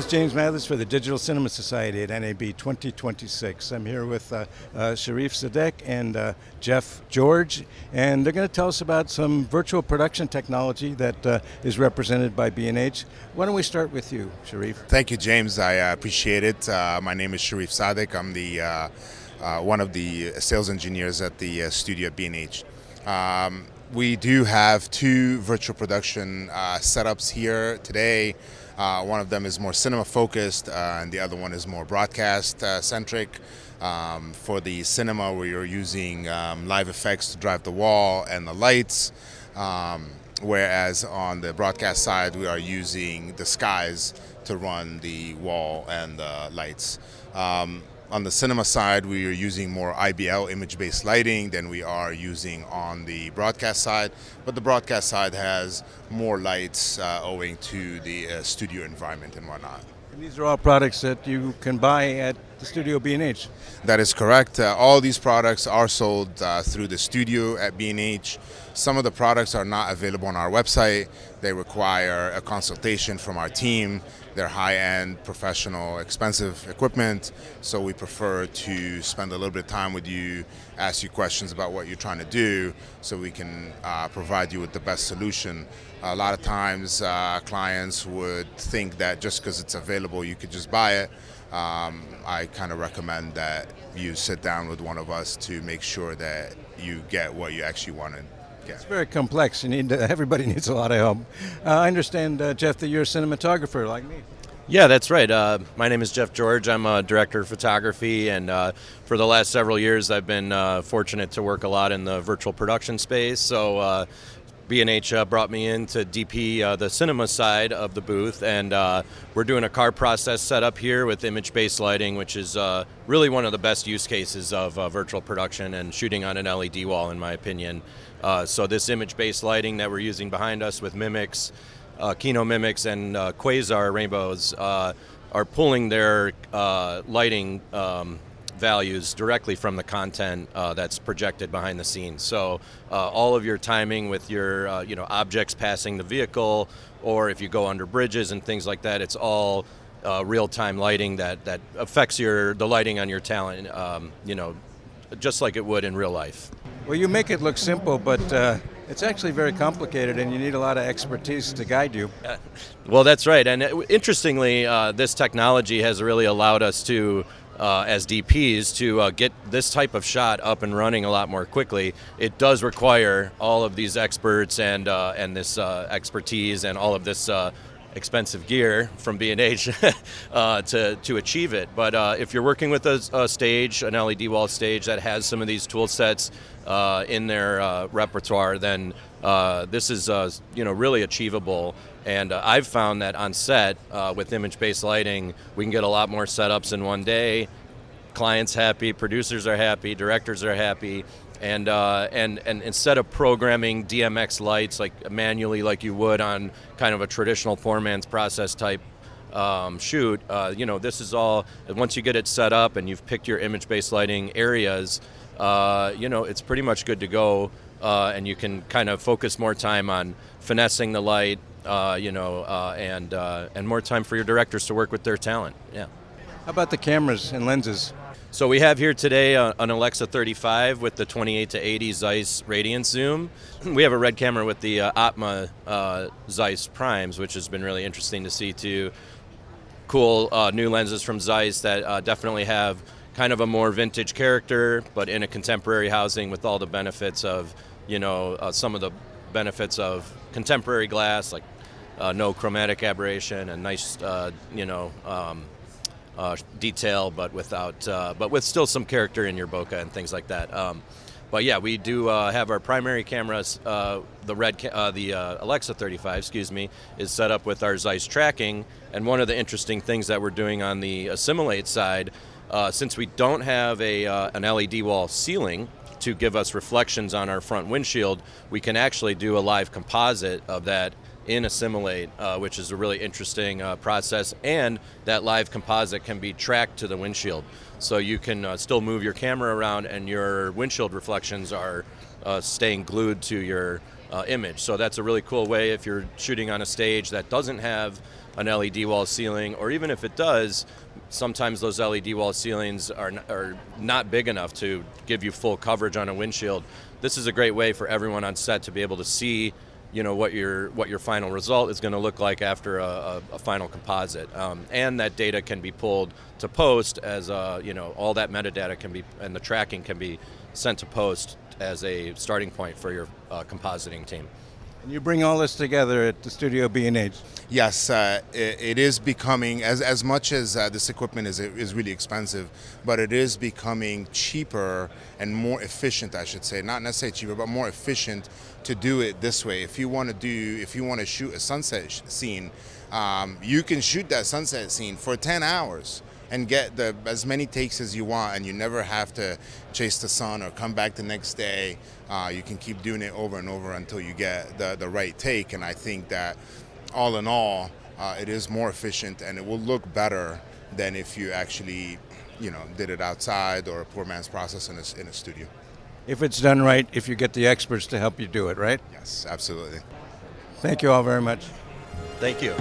is James Mathis for the Digital Cinema Society at NAB 2026. I'm here with Sherif, Sadek, and Geoff George, and they're going to tell us about some virtual production technology that is represented by B&H. Why don't we start with you, Sherif? Thank you, James. I appreciate it. My name is Sherif Sadek. I'm the one of the sales engineers at the Studio B&H. We do have two virtual production setups here today. One of them is more cinema focused and the other one is more broadcast centric. For the cinema, we are using live effects to drive the wall and the lights, whereas on the broadcast side we are using the skies to run the wall and the lights. On the cinema side, we are using more IBL, image-based lighting, than we are using on the broadcast side. But the broadcast side has more lights owing to the studio environment and whatnot. And these are all products that you can buy at the Studio B&H. That is correct. All these products are sold through the studio at B&H. Some of the products are not available on our website. They require a consultation from our team. They're high-end, professional, expensive equipment, so we prefer to spend a little bit of time with you, ask you questions about what you're trying to do, so we can provide you with the best solution. A lot of times clients would think that just because it's available you could just buy it. I kind of recommend that you sit down with one of us to make sure that you get what you actually want to get. It's very complex. Everybody needs a lot of help. I understand, Geoff, that you're a cinematographer like me. Yeah, that's right. My name is Geoff George. I'm a director of photography, and for the last several years I've been fortunate to work a lot in the virtual production space. So B&H brought me in to DP the cinema side of the booth, and we're doing a car process setup here with image-based lighting, which is really one of the best use cases of virtual production and shooting on an LED wall, in my opinion. So this image-based lighting that we're using behind us with mimics, Kino mimics, and quasar rainbows are pulling their lighting values directly from the content that's projected behind the scenes. So all of your timing with your objects passing the vehicle, or if you go under bridges and things like that, it's all real-time lighting that affects the lighting on your talent, just like it would in real life. Well, you make it look simple, but it's actually very complicated, and you need a lot of expertise to guide you. Well, that's right. And interestingly, this technology has really allowed us to, as DPs, to get this type of shot up and running a lot more quickly. It does require all of these experts and this expertise and all of this expensive gear from B&H to achieve it. But if you're working with a stage, an LED wall stage that has some of these tool sets in their repertoire, then this is really achievable. And I've found that on set with image-based lighting, we can get a lot more setups in one day. Clients happy, producers are happy, directors are happy. And instead of programming DMX lights manually like you would on kind of a traditional poor man's process type shoot, this is all, once you get it set up and you've picked your image-based lighting areas, it's pretty much good to go, and you can kind of focus more time on finessing the light, and more time for your directors to work with their talent. Yeah. How about the cameras and lenses? So we have here today an Alexa 35 with the 28 to 80 Zeiss radiance zoom. We have a red camera with the Atma Zeiss primes, which has been really interesting to see too. Cool new lenses from Zeiss that definitely have kind of a more vintage character, but in a contemporary housing with all the benefits of, some of the benefits of contemporary glass, like no chromatic aberration and nice, detail, but with still some character in your bokeh and things like that. But yeah, we do have our primary cameras. The Alexa 35, is set up with our Zeiss tracking. And one of the interesting things that we're doing on the Assimilate side, since we don't have an LED wall ceiling to give us reflections on our front windshield, we can actually do a live composite of that in Assimilate, which is a really interesting process, and that live composite can be tracked to the windshield. So you can still move your camera around and your windshield reflections are staying glued to your image. So that's a really cool way if you're shooting on a stage that doesn't have an LED wall ceiling, or even if it does, sometimes those LED wall ceilings are not big enough to give you full coverage on a windshield. This is a great way for everyone on set to be able to see, what your final result is going to look like after a final composite, and that data can be pulled to post as all that metadata can be, and the tracking can be sent to post as a starting point for your compositing team. And you bring all this together at the Studio B&H. Yes, it is becoming, as much as this equipment is really expensive, but it is becoming cheaper and more efficient, I should say. Not necessarily cheaper, but more efficient to do it this way. If you want to shoot a sunset scene, you can shoot that sunset scene for 10 hours and get as many takes as you want, and you never have to chase the sun or come back the next day. You can keep doing it over and over until you get the right take, and I think that all in all, it is more efficient and it will look better than if you actually, did it outside or a poor man's process in a studio. If it's done right, if you get the experts to help you do it, right? Yes, absolutely. Thank you all very much. Thank you.